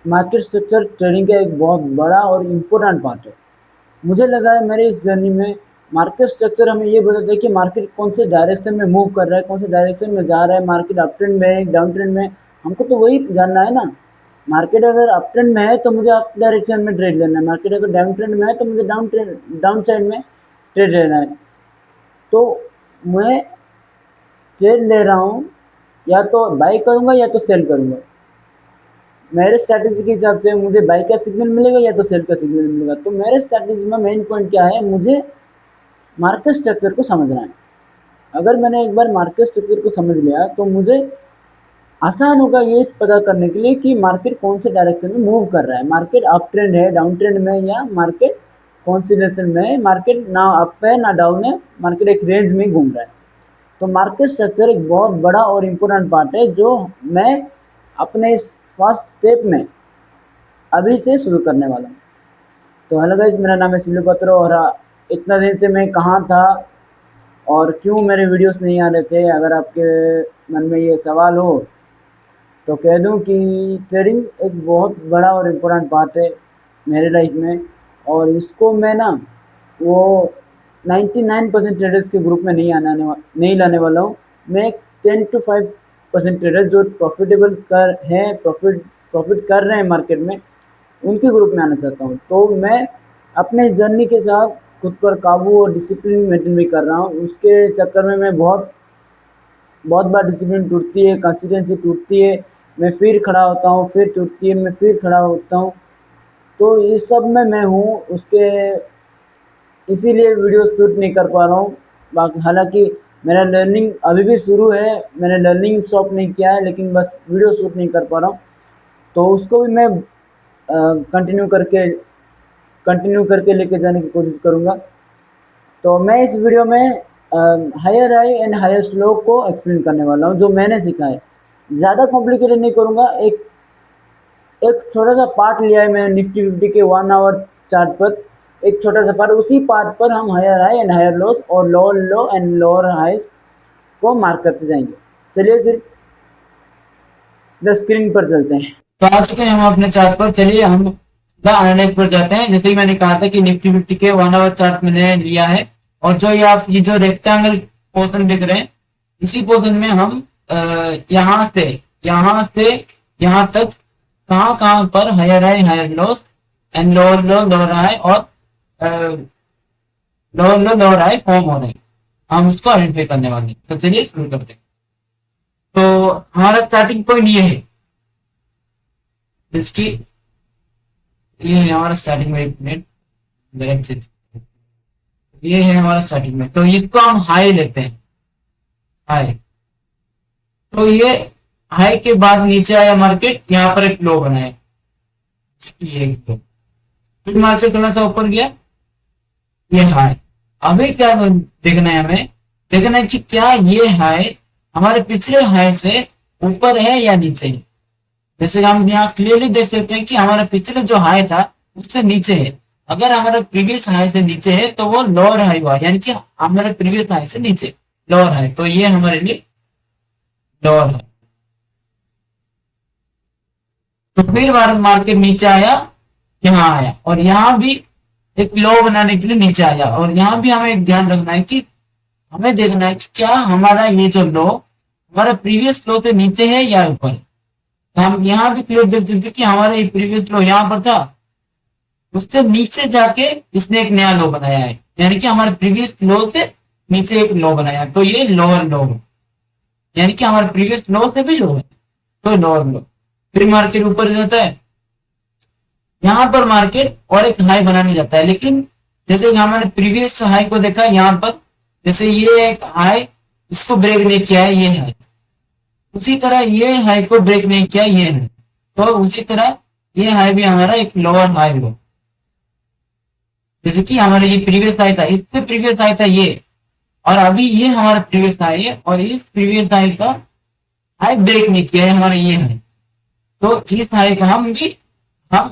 Market structure trading का एक बहुत बड़ा और इम्पोर्टेंट पार्ट है। मुझे लगा है मेरी इस जर्नी में मार्केट स्ट्रक्चर हमें ये बताता है कि मार्केट कौन से डायरेक्शन में मूव कर रहा है, कौन से डायरेक्शन में जा रहा है, मार्केट अप ट्रेंड में है, डाउन ट्रेंड में है। हमको तो वही जानना है ना। मार्केट अगर अप ट्रेंड में है तो मुझे अप डायरेक्शन में ट्रेड लेना है, मार्केट अगर डाउन ट्रेंड में है तो मुझे डाउन साइड में ट्रेड लेना है। तो मैं ट्रेड ले रहा हूँ, या तो बाई करूँगा या तो सेल करूँगा। मेरे स्ट्रैटेजी के हिसाब से मुझे बाई का सिग्नल मिलेगा या तो सेल का सिग्नल मिलेगा। तो मेरे स्ट्रैटेजी में मेन पॉइंट क्या है, मुझे मार्केट स्ट्रक्चर को समझना है। अगर मैंने एक बार मार्केट स्ट्रक्चर को समझ लिया तो मुझे आसान होगा ये पता करने के लिए कि मार्केट कौन से डायरेक्शन में मूव कर रहा है, मार्केट अप ट्रेंड है, डाउन ट्रेंड में, या मार्केट कौन सी डायरेक्शन में है, मार्केट ना अप है ना डाउन है, मार्केट एक रेंज में घूम रहा है। तो मार्केट स्ट्रक्चर एक बहुत बड़ा और इम्पोर्टेंट पार्ट है जो मैं अपने इस फर्स्ट स्टेप में अभी से शुरू करने वाला हूँ। तो हेलो गाइस, मेरा नाम है सिल्लू पत्रो। और इतना दिन से मैं कहाँ था और क्यों मेरे वीडियोस नहीं आ रहे थे, अगर आपके मन में ये सवाल हो तो कह दूं कि ट्रेडिंग एक बहुत बड़ा और इम्पोर्टेंट पार्ट है मेरे लाइफ में। और इसको मैं ना वो 99% ट्रेडर्स के ग्रुप में नहीं लाने वाला हूँ। मैं 10 to 5% ट्रेडर जो प्रॉफिटेबल कर हैं, प्रॉफिट कर रहे हैं मार्केट में, उनके ग्रुप में आना चाहता हूँ। तो मैं अपने जर्नी के साथ खुद पर काबू और डिसिप्लिन मेंटेन भी कर रहा हूँ। उसके चक्कर में मैं बहुत बहुत बार डिसिप्लिन टूटती है, कंसिस्टेंसी टूटती है, मैं फिर खड़ा होता हूँ, फिर टूटती है, मैं फिर खड़ा होता हूँ। तो इस सब में मैं हूँ उसके, इसीलिए वीडियो शूट नहीं कर पा रहा हूँ। बाकी हालांकि मेरा लर्निंग अभी भी शुरू है, मैंने लर्निंग स्टॉप नहीं किया है, लेकिन बस वीडियो शूट नहीं कर पा रहा हूँ। तो उसको भी मैं कंटिन्यू करके लेके जाने की कोशिश करूँगा। तो मैं इस वीडियो में higher high and higher low को एक्सप्लेन करने वाला हूँ जो मैंने सीखा है। ज़्यादा कॉम्प्लिकेटेड नहीं करूँगा। एक एक छोटा सा पार्ट लिया है मैंने निफ्टी फिफ्टी के 1 आवर चार्ट पर, एक छोटा सा पार्ट, उसी पार्ट पर हम higher high and higher lows और lower low and lower highs को मार्क करते जाएंगे। चलिए सिर्फ सीधा स्क्रीन पर चलते हैं। तो आ चुके हैं हम अपने चार्ट पर। चलिए हम सीधा एनालाइज पर जाते हैं। जैसे कि मैंने कहा था कि निफ्टी फिफ्टी के 1 आवर चार्ट मैंने लिया है, और जो ये आप ये जो रेक्टेंगल पोर्शन देख रहे हैं, इसी पोर्शन में हम यहाँ से यहाँ तक कहाँ कहाँ पर higher high higher lows and lower low lower high और lower low lower high form हो रहे हैं, हम उसको आइडेंटिफाई करने वाले हैं। तो चलिए शुरू करते हैं। तो हमारा स्टार्टिंग पॉइंट ये है, इसकी ये है हमारा स्टार्टिंग में। एक मिनट, जरा से ये है हमारा स्टार्टिंग में, तो इसको हम हाई लेते हैं। हाई, तो ये हाई के बाद नीचे आया मार्केट, यहाँ पर एक लो बनाया, ये एक लो, फिर मार्केट थोड़ा सा ऊपर गया, ये हाई। अभी क्या देखना है हमें, देखना है कि क्या ये हाई हमारे पिछले हाई से ऊपर है या नीचे है। जैसे हम यहाँ क्लियरली देख सकते हैं कि हमारा पिछले जो हाई था उससे नीचे है। अगर हमारा प्रीवियस हाई से नीचे है तो वो लोअर हाई हुआ, यानी कि हमारे प्रीवियस हाई से नीचे लोअर हाई, तो ये हमारे लिए लोअर हाई। तो फिर मार्केट नीचे आया, यहाँ आया, और यहाँ भी एक लो बनाने के लिए नीचे आया। और यहाँ भी हमें एक ध्यान रखना है कि हमें देखना है कि क्या हमारा ये जो लो हमारा प्रीवियस लो से नीचे है या ऊपर। तो हम यहाँ भी क्लियर देख सकते कि हमारा ये प्रीवियस लो यहाँ पर था, उससे नीचे जाके इसने एक नया लो बनाया है, यानी कि हमारे प्रीवियस लो से नीचे एक लो बनाया, तो ये लोअर लो, यानी कि हमारे प्रीवियस लो से भी लो है, तो लोअर लो। फिर मार्केट ऊपर जाता है, यहाँ पर मार्केट और एक हाई बनाने जाता है, लेकिन जैसे हमारे प्रीवियस हाई को देखा यहाँ पर, जैसे ये एक हाई इसको ब्रेक नहीं किया है, ये है, उसी तरह ये हाई को ब्रेक नहीं किया, ये है, तो उसी तरह ये हाई भी हमारा एक लोअर हाई हो। जैसे कि हमारा ये प्रीवियस हाई था, इससे प्रीवियस हाई था ये, और अभी ये हमारा प्रीवियस हाई है, और इस प्रीवियस हाई का हाई ब्रेक नहीं किया है हमारा ये हाई, तो इस हाई को हम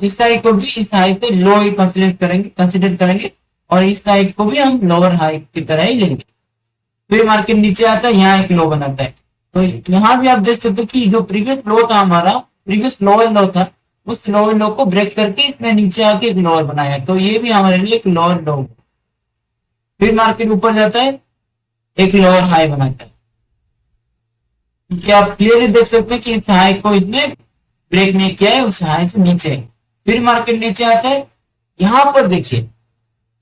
इस हाई को भी इस हाई से लो ही कंसिडर करेंगे, और इस हाई को भी हम लोअर हाई की तरह ही लेंगे। फिर मार्केट नीचे आता है, यहाँ एक लो बनाता है, तो यहाँ भी आप देख सकते हो कि जो प्रीवियस लो था हमारा, प्रीवियस लोअर लो था, उस लोअर लो को ब्रेक करके इसने नीचे आके एक लोअर बनाया, तो ये भी हमारे लिए एक लोअर लो। फिर मार्केट ऊपर जाता है, एक लोअर हाई बनाता है, क्योंकि आप क्लियरली देख सकते हैं कि इस हाई को इसने ब्रेक नहीं किया है, उस हाई से नीचे। फिर मार्केट नीचे आता है, यहां पर देखिए,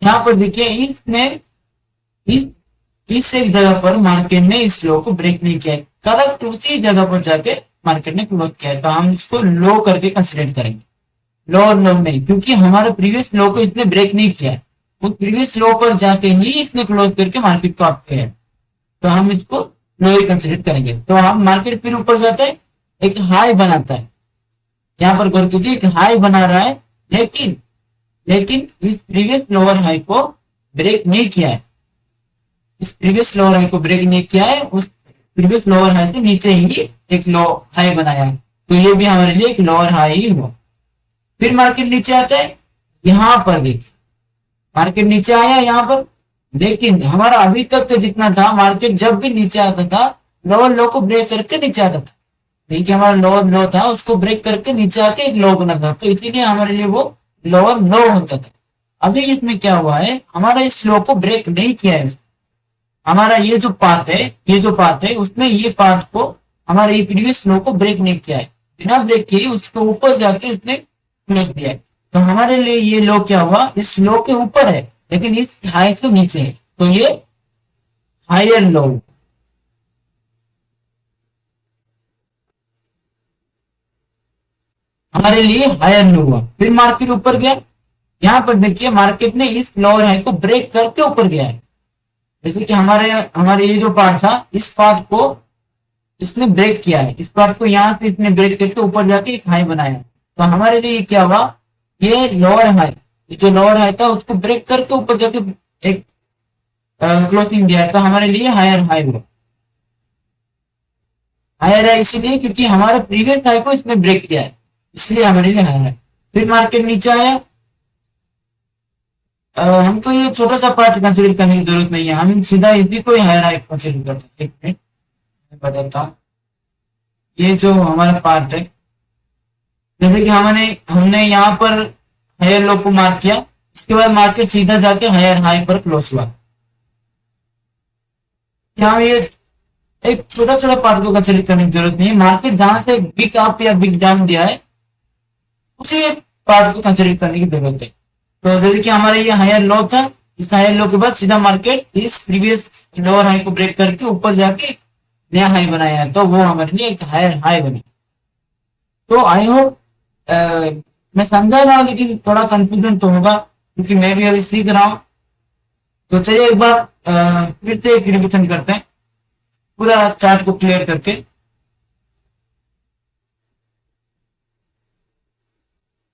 यहां पर देखिए इसने इस इस एक जगह पर मार्केट ने इस लो को ब्रेक नहीं किया है, करेक्ट उसी जगह पर जाके मार्केट ने क्लोज किया है, तो हम इसको लो करके कंसिडर करेंगे, लो और लो नहीं, क्योंकि हमारे प्रीवियस लो को इसने ब्रेक नहीं किया है, उस प्रीवियस लो पर जाके ही इसने क्लोज करके मार्केट को अप किया है, तो हम इसको लो ही कंसिडर करेंगे। तो हम मार्केट फिर ऊपर जाता है, एक हाई बनाता है, यहाँ पर गौर कीजिए, एक हाई बना रहा है, लेकिन लेकिन इस प्रीवियस लोअर हाई को ब्रेक नहीं किया है, इस प्रीवियस लोअर हाई को ब्रेक नहीं किया है, उस प्रीवियस लोअर हाई से नीचे ही एक लो हाई बनाया है, तो ये भी हमारे लिए एक लोअर हाई ही हुआ। फिर मार्केट नीचे आता है, यहां पर देखिए मार्केट नीचे आया यहाँ पर, लेकिन हमारा अभी तक का जितना था, मार्केट जब भी नीचे आता था लोअर लो को ब्रेक करके नीचे आता था, देखिए हमारा लोअर लो था उसको ब्रेक करके नीचे आके एक लो बनाता था, तो इसीलिए हमारे लिए वो लोअर लो होता था। अभी इसमें क्या हुआ है, हमारा इस लो को ब्रेक नहीं किया है, हमारा ये जो पार्ट है, ये जो पार्ट है उसने ये पार्ट को, हमारे ये प्रीवियस लो को ब्रेक नहीं किया है, बिना ब्रेक किए उसके ऊपर जाके उसने क्लोज दिया है, तो हमारे लिए ये लो क्या हुआ, इस लो के ऊपर है लेकिन इस हाई से नीचे है, तो ये हायर लो, हमारे लिए हायर लो हुआ। फिर मार्केट ऊपर गया, यहाँ पर देखिए मार्केट ने इस लोअर हाई को ब्रेक करके ऊपर गया है, जैसे कि हमारे हमारे ये जो पार्ट था, इस पार्ट को इसने ब्रेक किया है, इस पार्ट को यहाँ से इसने ब्रेक करके ऊपर जाके एक हाई बनाया, तो हमारे लिए क्या हुआ, ये लोअर हाई, जो लोअर हाई था उसको ब्रेक करके ऊपर जाके एक क्लोजिंग दिया है, तो हमारे लिए हायर हाई हुआ। हायर है इसीलिए क्योंकि हमारे प्रीवियस हाई को इसने ब्रेक किया है, इसलिए हमारे लिए हायर है। फिर मार्केट नीचे आया, हमको ये छोटा सा पार्ट कंसिडर करने की जरूरत नहीं है, हम सीधा इसी को हायर हाई कंसिडर करते हैं। एक मिनट मैं बताता हूँ, ये जो हमारा पार्ट है, जैसे कि हमने हमने यहाँ पर हायर लो को मार्क किया, इसके बाद मार्केट सीधा जाके हायर हाई पर क्लोज हुआ। यहाँ ये एक छोटा छोटा पार्ट को कंसिडर करने की जरूरत नहीं है, मार्केट जहां से बिग अप या बिग डाउन दिया है उसी पार्ट को कंसिडर करने की जरूरत है। तो जैसे कि हमारा ये हायर लो था, इस हायर लो के बाद सीधा मार्केट इस प्रीवियस लोअर हाई को ब्रेक करके ऊपर जाके नया हाई बनाया है, तो वो हमारे लिए एक हायर हाई बनी। तो आई होप मैं समझा रहा हूँ, लेकिन थोड़ा कंफ्यूजन तो होगा क्योंकि मैं भी अभी सीख रहा हूँ। तो चलिए एक बार फिर से एक रिविजन करते हैं पूरा चार्ट को क्लियर करके।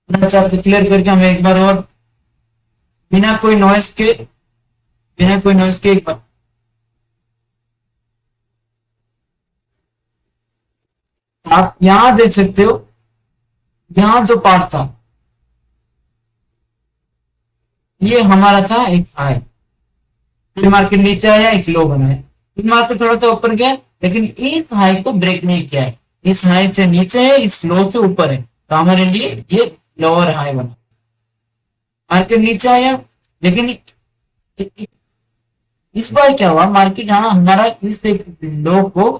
पूरा चार्ट को क्लियर करके हम एक बार और बिना कोई नॉइस के एक बार आप यहां देख सकते हो, यहां जो पार्ट था ये हमारा था एक हाई, फिर मार्केट नीचे आया एक लो बनाया, फिर मार्केट थोड़ा सा ऊपर गया लेकिन इस हाई को ब्रेक नहीं किया है, इस हाई से नीचे है, इस लो से ऊपर है, तो हमारे लिए ये लोअर हाई बना। मार्केट नीचे आया लेकिन इस बार क्या हुआ, मार्केट यहाँ हमारा इस एक लो को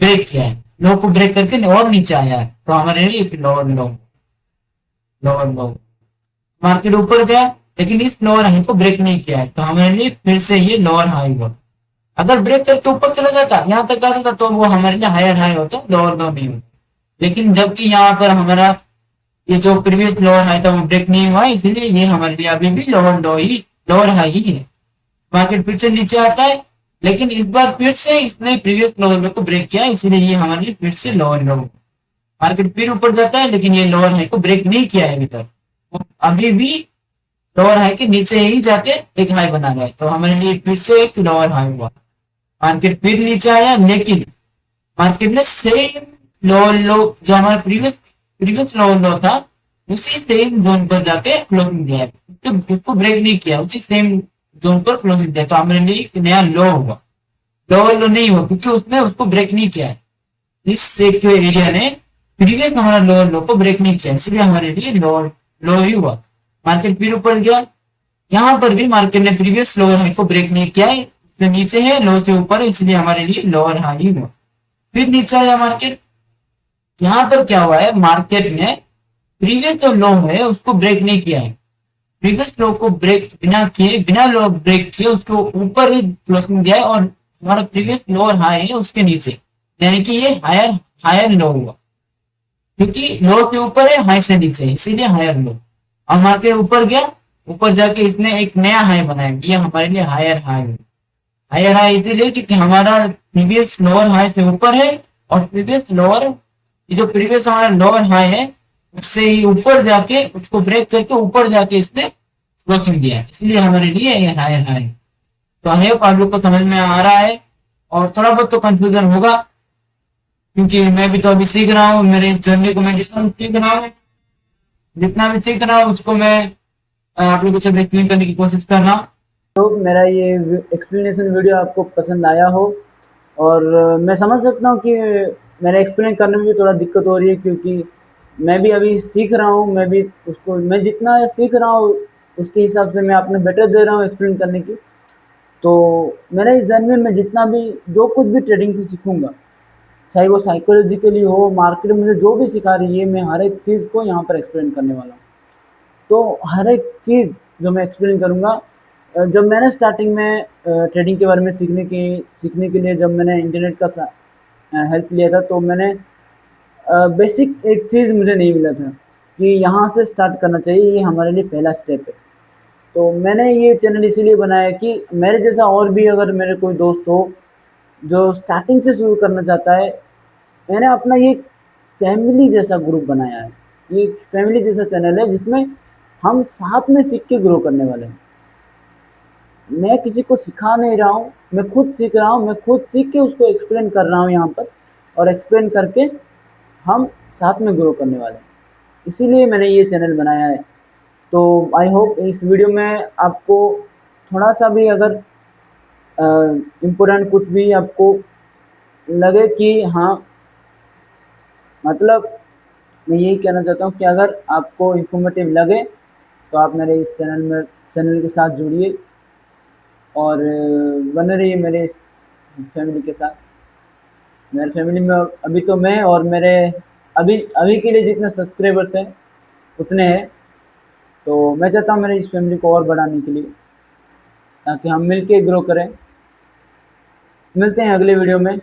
ब्रेक किया है, लो को ब्रेक करके और नीचे आया है, तो हमारे लिए लोअर लो, लोअर लो। मार्केट ऊपर गया लेकिन इस लोअर हाई को ब्रेक नहीं किया है, तो हमारे लिए फिर से ये लोअर हाई हुआ। अगर ब्रेक करके ऊपर चला जाता, यहाँ तक आ जाता, तो वो हमारे लिए हायर हाई होता, लोअर लो नहीं होता। लेकिन जबकि यहाँ पर हमारा ये जो प्रीवियस लोअर हाई था वो ब्रेक नहीं हुआ, इसलिए ये हमारे लिए अभी भी लोअर लो ही, लोअर हाई ही है। मार्केट फिर से नीचे आता है लेकिन इस बार फिर से इसने प्रीवियस लोअर लो को ब्रेक किया, इसलिए ये हमारे लिए फिर से लोअर लो। मार्केट फिर ऊपर जाता है लेकिन ये लोअर हाई को ब्रेक नहीं किया है अभी तक, अभी भी लोअर हाई के नीचे ही जाके एक हाई बना रहा है, तो हमारे लिए फिर से एक लोअर हाई हुआ। मार्केट फिर नीचे आया लेकिन मार्केट ने सेम लोअर लो जो हमारा प्रीवियस लोअर लो था उसी सेम जोन पर जाके क्लोजिंग दिया है, उसको ब्रेक नहीं किया, उसी सेम जोन पर क्लोजिंग दिया, तो हमारे लिए एक नया लो हुआ। लोअर लो नहीं हुआ क्योंकि उसने उसको ब्रेक नहीं किया है, इस एरिया ने प्रीवियस हमारा लोअर लो को ब्रेक नहीं किया, इसलिए हमारे लिए लोअर लो ही हुआ। मार्केट फिर ऊपर गया, यहाँ पर भी मार्केट ने प्रीवियस लोअर हाई को ब्रेक नहीं किया है, इससे नीचे है, लो से ऊपर है, इसलिए हमारे लिए लोअर हाई ही हुआ। फिर नीचे आया मार्केट, यहाँ पर क्या हुआ है, मार्केट ने प्रीवियस जो लो है उसको ब्रेक नहीं किया है, प्रीवियस लो को ब्रेक बिना किए, बिना लो ब्रेक किए उसको ऊपर ही क्लोजिंग दिया है, और हमारा प्रीवियस लोअर हाई है उसके नीचे, यानी कि ये हायर हायर लो हुआ, क्योंकि लो के ऊपर है, हाई से नीचे है, इसीलिए हायर लो। अब मार्केट ऊपर गया, ऊपर जाके इसने एक नया हाई बनाया, ये हमारे लिए हायर हाई है। हायर हाई इसीलिए क्योंकि हमारा प्रीवियस लोअर हाई से ऊपर है, और प्रीवियस लोअर, ये जो प्रीवियस हमारा लोअर हाई है उससे ही ऊपर जाके उसको ब्रेक करके ऊपर जाके इसने क्लोजिंग दिया, इसलिए हमारे लिए ये हायर हाई। तो आई होप आप लोग को समझ में आ रहा है, और थोड़ा बहुत तो कंफ्यूजन होगा, क्योंकि मैं भी तो अभी सीख रहा हूँ, मेरे इस जर्नी को मैं जितना भी सीख रहा हूँ उसको मैं आप लोगों से एक्सप्लेन करने की कोशिश कर रहा हूँ। तो मेरा ये एक्सप्लेनेशन वीडियो आपको पसंद आया हो, और मैं समझ सकता हूँ कि मेरा एक्सप्लेन करने में भी थोड़ा दिक्कत हो रही है, क्योंकि मैं भी अभी सीख रहा हूँ, मैं जितना सीख रहा हूँ उसके हिसाब से मैं अपने बेटर दे रहा हूँ एक्सप्लेन करने की। तो मेरा इस जर्नी में जितना भी जो कुछ भी ट्रेडिंग से सीखूंगा, चाहे वो साइकोलॉजिकली हो, मार्केट मुझे जो भी सिखा रही है, मैं हर एक चीज़ को यहाँ पर एक्सप्लेन करने वाला हूँ। तो हर एक चीज़ जो मैं एक्सप्लेन करूँगा, जब मैंने स्टार्टिंग में ट्रेडिंग के बारे में सीखने के लिए जब मैंने इंटरनेट का हेल्प लिया था, तो मैंने बेसिक एक चीज़ मुझे नहीं मिला था कि यहाँ से स्टार्ट करना चाहिए, ये हमारे लिए पहला स्टेप है। तो मैंने ये चैनल इसीलिए बनाया कि मेरे जैसा और भी अगर मेरे कोई दोस्त हो जो स्टार्टिंग से शुरू करना चाहता है, मैंने अपना ये फैमिली जैसा ग्रुप बनाया है। ये एक फैमिली जैसा चैनल है जिसमें हम साथ में सीख के ग्रो करने वाले हैं। मैं किसी को सिखा नहीं रहा हूँ, मैं खुद सीख रहा हूँ, मैं खुद सीख के उसको एक्सप्लेन कर रहा हूँ यहाँ पर, और एक्सप्लेन करके हम साथ में ग्रो करने वाले हैं। इसीलिए मैंने ये चैनल बनाया है। तो आई होप इस वीडियो में आपको थोड़ा सा भी अगर इम्पोर्टेंट कुछ भी आपको लगे कि हाँ, मतलब मैं यही कहना चाहता हूँ कि अगर आपको इन्फॉर्मेटिव लगे तो आप मेरे इस चैनल के साथ जुड़िए, और बने रहिए मेरे इस फैमिली के साथ। मेरे फैमिली में अभी तो मैं और मेरे अभी अभी के लिए जितने सब्सक्राइबर्स हैं उतने हैं। तो मैं चाहता हूँ मेरे इस फैमिली को और बढ़ाने के लिए, ताकि हम मिल के ग्रो करें। मिलते हैं अगले वीडियो में।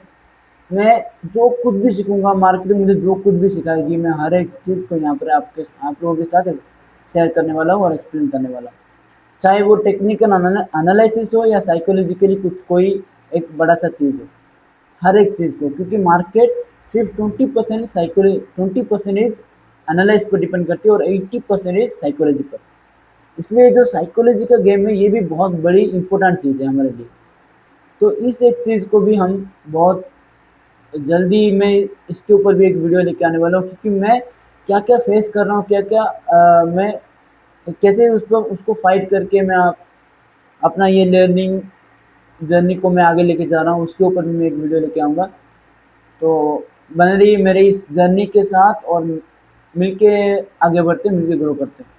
मैं जो कुछ भी सीखूंगा, मार्केटिंग मुझे जो कुछ भी सिखाएगी, मैं हर एक चीज़ को यहाँ पर आप लोगों के साथ शेयर करने वाला हूँ और एक्सप्लेन करने वाला हूँ। चाहे वो टेक्निकल एनालिसिस हो या साइकोलॉजिकली कुछ कोई एक बड़ा सा चीज़ हो, हर एक चीज़ को, क्योंकि मार्केट सिर्फ 20% साइकोलॉजी, 20% एनालाइज पर डिपेंड करती है और 80% साइकोलॉजी पर। इसलिए जो साइकोलॉजी का गेम है ये भी बहुत बड़ी इंपॉर्टेंट चीज़ है हमारे लिए। तो इस एक चीज़ को भी हम बहुत जल्दी मैं इसके ऊपर भी एक वीडियो लेके आने वाला हूँ, क्योंकि मैं क्या क्या फेस कर रहा हूँ, क्या क्या मैं कैसे उसको फाइट करके मैं अपना ये लर्निंग जर्नी को मैं आगे लेके जा रहा हूँ, उसके ऊपर भी मैं एक वीडियो लेके आऊँगा। तो बने रहिए मेरे इस जर्नी के साथ, और मिलके आगे बढ़ते, मिलके ग्रो करते हैं।